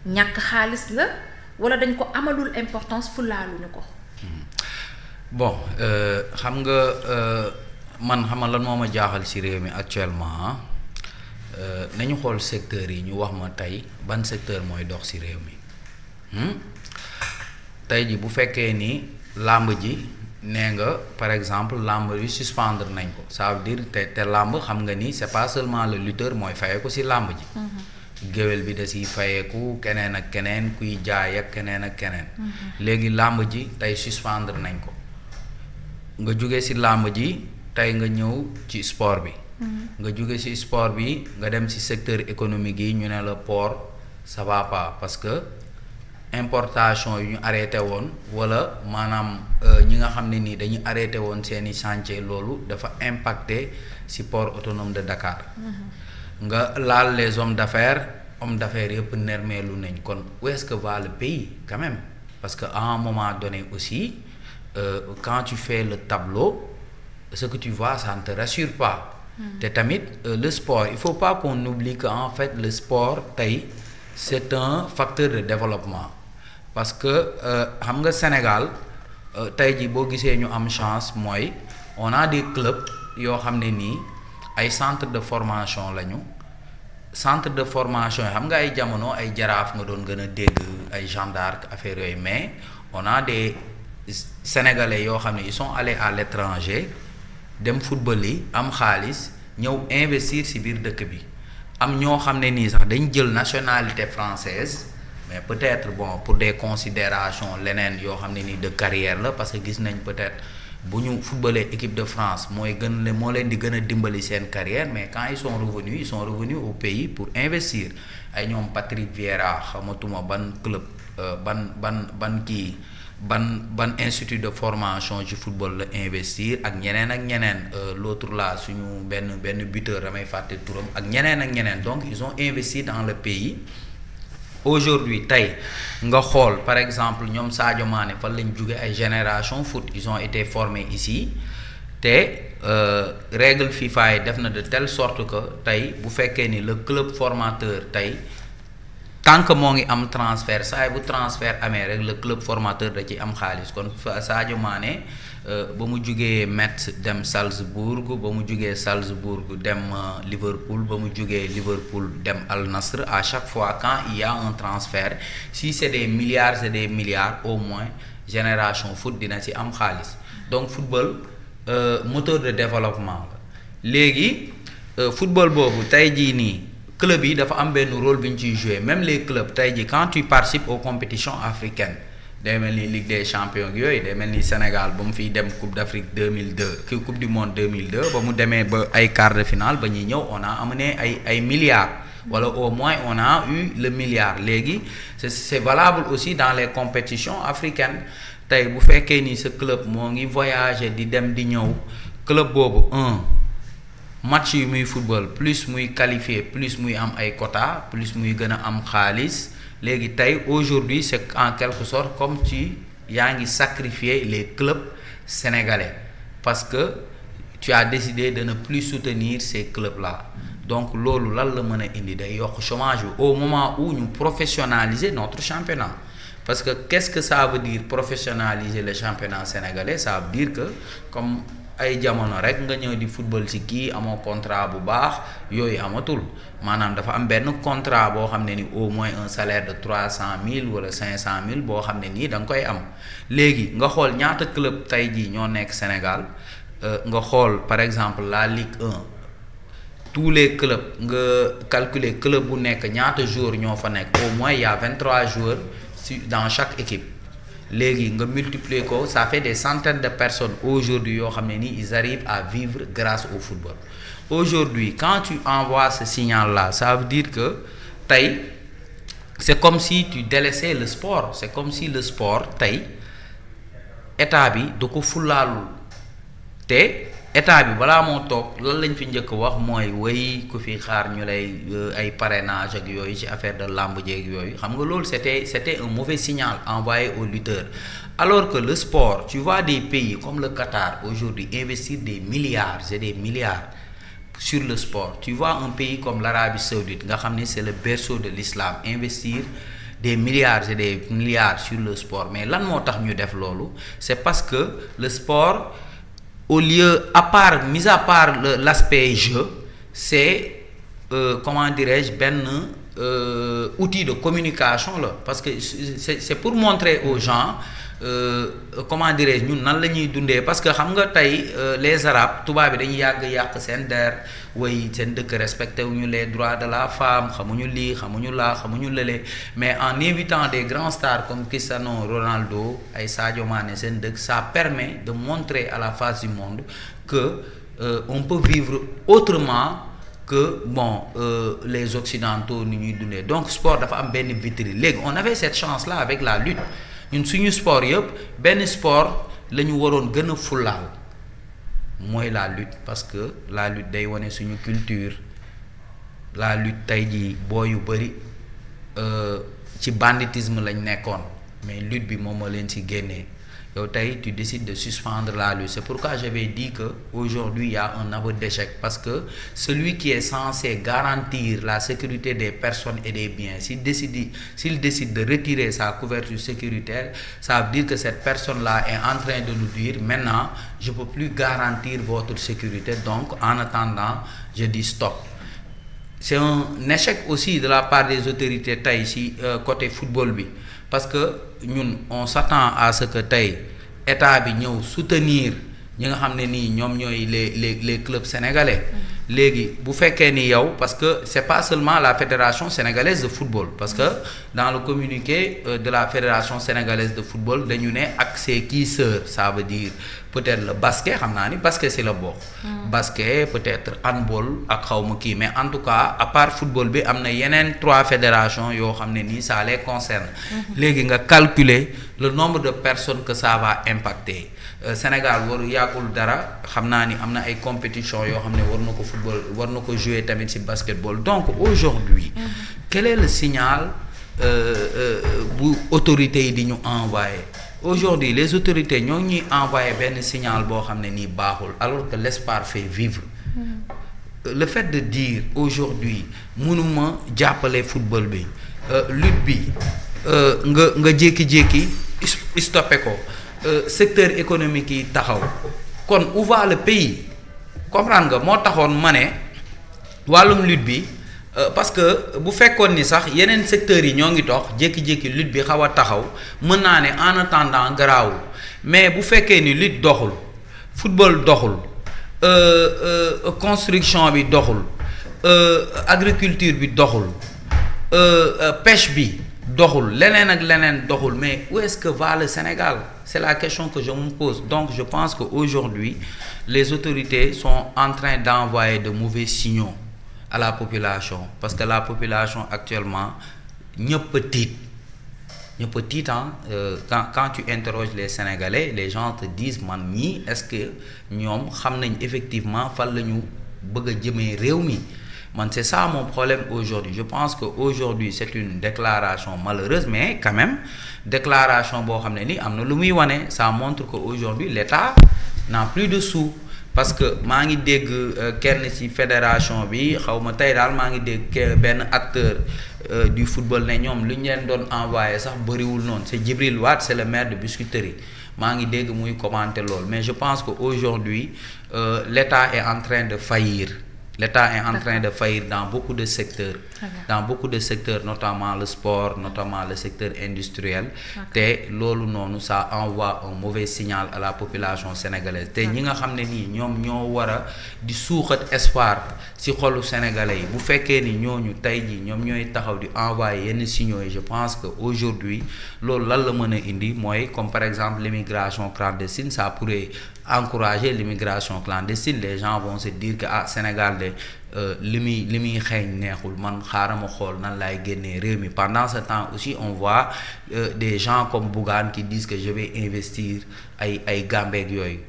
ñàkk xaalis la wala dañ ko amalul importance fulaaluñu ko. bon xam nga man xam nga lan moo ma jaaxal ci réew mi actuellement nañu xool secteurs yi ñu wax ma tey ban secteur mooy dox ci réew mi tey ji bu fekkee ni làmb ji nee nga par exemple làmb yi suspendre nañ ko ça veut dire te làmb xam nga ni c'est pas seulement le lutteur mooy fayeeku ci làmb ji. géwél bi da ciy fayeeku keneen ak keneen kuy jaay ak keneen ak keneen. léegi làmb ji tey suspendre nañ ko nga jóge ci làmb ji tey nga ñëw ci sport bi. nga jóge ci sport bi nga dem ci secteur économique yi ñu ne la port ça va pas parce que importation yu ñu arrêté woon walla maanaam ñi nga xam ne nii dañu arrêté woon seeni chantier loolu dafa impacté ci port autonome de Dakar. nga laal les hommes d'affaires yëpp nermeelu nañ kon où est-ce que va le pays quand même parce que à un moment donné aussi quand tu fais le tableau ce que tu vois ça ne te rassure pas. te tamit le sport il faut pas qu'on oublie que en fait le sport tey c'est un facteur de développement parce que xam nga Sénégal tey ji boo gisee ñu am chance mooy on a des clubs yoo xam ne nii ay centre de formation lañu centre de formation yi xam nga ay jamono ay jaraaf nga doon gën a dégg ay Jeanne d'Arc affaire yooyu mais on a des Sénégalais yoo xam ne ils sont allés à l'étranger dem football yi am xaalis ñëw investir ci biir dëkk bi am ñoo xam ne nii sax dañ jël nationalité française mais peut-être bon pour des considérations leneen yoo xam ne nii de carrière la parce que gis nañ peut-être bu ñu footballee équipe de France moo leen di gën a dimbali seen carrière mais quand ils sont revenus au pays pour investir ay ñoom Patrick Vieira xamatuma ban club ban institut de formation ci football la investir ak ñeneen l'autre là suñu benn buteur damay fàtte turam ak ñeneen donc ils ont investi dans le pays. Aujourd'hui tey nga xool par exemple ñoom Sadio Mané fan lañ jóge ay génération foot ils ont été formés ici te règle FIFA yi def na de telle sorte que tey bu fekkee ni le club formateur tey tant que moo ngi am transfert saa bu transfert amee rek le club formateur da ci am xaalis kon Sadio Mané ba mu jugee Metz dem Salzbourg ba mu jugee Salzbourg dem Liverpool ba mu jugee Liverpool dem Al Nassr à chaque fois quand il y a un transfert si c'est des milliards au moins génération foot dina ci am xaalis donc football moteur de développement la léegi football boobu tey jii nii club yi dafa am benn rôle bi ñu ciy jouer même les clubs tey jii quand tu participes aux compétitions africaines day mel ni Ligue des champions yooyu day mel ni Sénégal ba mu fiy dem Coupe d'Afrique 2002 kii Coupe du monde 2002 ba mu demee ba ay quart de finale ba ñuy ñëw on a amené ay milliards wala au moins on a eu le milliard léegi c'est valable aussi dans les compétitions africaines tey bu fekkee ni sa club moo ngi voyager di dem di ñëw club boobu match yi muy football plus muy qualifié plus muy am ay quota plus muy gën a am xaalis léegi tey aujourd'hui c'est en quelque sorte comme yaa ngi sacrifier les clubs sénégalais parce que tu as décidé de ne plus soutenir ces clubs-là donc loolu lan la mën a indi day yokk chômage bi au moment où ñu professionnaliser notre championnat parce que qu'est-ce que ça veut dire professionnaliser le championnat sénégalais ça veut dire que comme ay jamono rek nga ñëw di football ci kii amoo contrat bu baax yooyu amatul maanaam dafa am benn contrat boo xam ne ni au moins un salaire de 300 000 wala 500 000 boo xam ne nii da nga koy am léegi nga xool ñaata club tey jii ñoo nekk Sénégal nga xool par exemple la Ligue 1 tous les clubs nga calculer club bu nekk ñaata joueurs ñoo fa nekk au moins il y a 23 joueurs dans chaque équipe léegi nga multiplier ko ça fait des centaines de personnes aujourd'hui yoo xam ne nii ils arrivent à vivre grâce au football aujourd'hui quand tu envoies ce signal là ça veut dire que tey c'est comme si tu délaissais le sport c'est comme si le sport tey état bi da ko fulaalul te état bi balaa moo toog lan lañ fi njëkk wax mooy way ku fi xaar ñu lay ay parrainage ak yooyu ci affaire de lamb jeeg yooyu xam nga loolu c'était un mauvais signal envoyé aux lutteurs alors que le sport tu vois des pays comme le Qatar aujourd'hui investir des milliards et des milliards sur le sport tu vois un pays comme l'Arabie Saoudite nga xam ne c'est le berceau de l'islam investir des milliards et des milliards sur le sport mais lan moo tax ñu def loolu c'est parce que le sport au lieu mis à part l'aspect jeu c'est comment dirais-je benn outil de communication là parce que c'est pour montrer aux gens comment dirais-je ñun nan la ñuy dundee parce que xam nga tey les arabes tubaab bi dañuy yàq seen der way seen dëkk respecté wuñu les droits de la femme xamuñu lii xamuñu laa xamuñu lële mais en invitant des grands stars comme Cristiano Ronaldo ay Sadio Mané seen dëkk ça permet de montrer à la face du monde que on peut vivre autrement que bon les occidentaux ni ñuy dundee donc sport dafa am benn vitrine léegi on avait cette chance là avec la lutte ñun suñu sport yëpp benn sport la ñu waroon gën a fullaal mooy la lutte parce que la lutte day wane suñu culture la lutte tey jii boo yu bëri ci banditisme lañ nekkoon mais lutte bi moom moo leen ci génnee yow tey tu décides de suspendre la lutte c'est pourquoi j'avais dit que aujourd'hui il y a un aveu d'échec parce que celui qui est censé garantir la sécurité des personnes et des biens s'il décide de retirer sa couverture sécuritaire ça veut dire que cette personne-là est en train de nous dire maintenant je peux plus garantir votre sécurité donc en attendant je dis stop. C'est un échec aussi de la part des autorités tey ci côté football bi parce que ñun on s'attend à ce que tey état bi ñëw soutenir ñi nga xam ne nii ñoom ñooy les clubs sénégalais léegi bu fekkee ni yow parce que c'est pas seulement la fédération sénégalaise de football parce que dans le communiqué de la fédération sénégalaise de football dañu ne ak c'est qui sœur ça veut dire peut-être le basket xam naa ni basket c'est la bokk basket peut-être handball ak xawma kii mais en tout cas à part football bi am na yeneen 3 fédérations yoo xam ne nii ça les concerne léegi nga calculer le nombre de personnes que ça va impacter Sénégal waru yàggul dara xam naa ni am na ay compétitions yoo xam ne war na ko football war na ko jouer tamit ci basketball donc aujourd'hui quel est le signal bu autorités yi di ñu envoyer aujourd'hui les autorités ñoo ñuy envoyer benn signal boo xam ne nii baaxul alors que l'espoir fait vivre le fait de dire aujourd'hui mënuma jàppale football bi lutte bi nga jékki-jékki stoppé ko secteur économique yi taxaw kon où va le pays comprendre nga moo taxoon ma ne wàllum lutte bi parce que bu fekkoon ni sax yeneen secteurs yi ñoo ngi dox jékki-jékki lutte bi xaw a taxaw mën naa ne en attendant garaawul mais bu fekkee ni lutte doxul football doxul construction bi doxul agriculture bi doxul pêche bi doxul leneen ak leneen doxul mais où est-ce que va le Sénégal c'est la question que je me pose donc je pense que aujourd'hui les autorités sont en train d'envoyer de mauvais signaux à la population parce que la population actuellement ñëpp tiit quand tu interroges les Sénégalais les gens te disent man ñii est-ce que ñoom xam nañ effectivement fan la ñu bëgg a jëmee réew mi man c'est ça mon problème aujourd'hui je pense que aujourd'hui c'est une déclaration malheureuse mais quand même déclaration boo xam ne ni am na lu muy wane ça montre que aujourd'hui l'État n'a plus de sous parce que maa ngi dégg kenn ci fédération bi xaw ma tey daal maa ngi dégg benn acteur du football ne ñoom lu ñu leen doon envoyé sax bëriwul noonu c'est Djibril Wade c'est le maire de Biscuiterie maa ngi dégg muy commenter lool mais je pense que aujourd'hui l'État est en train de faillir l'État est en train de faillir dans beaucoup de secteurs notamment le sport notamment le secteur industriel te loolu noonu ça envoie un mauvais signal à la population sénégalaise te ñi nga xam ne nii ñoom ñoo war a di suuxat espoir ci xolu sénégalais yi bu fekkee ni ñooñu tey jii ñoom ñooy taxaw di envoyer yenn signaux yi je pense que aujourd'hui loolu lan la mën a indi mooy comme par exemple l'immigration clandestine ça pourrait encourager l'immigration clandestine les gens vont se dire que Sénégal de li muy xeeñ neexul man xaaral ma xool nan laay génnee réew mi pendant ce temps aussi on voit des gens comme Bougane qui disent que je vais investir ay Gambie ak yooyu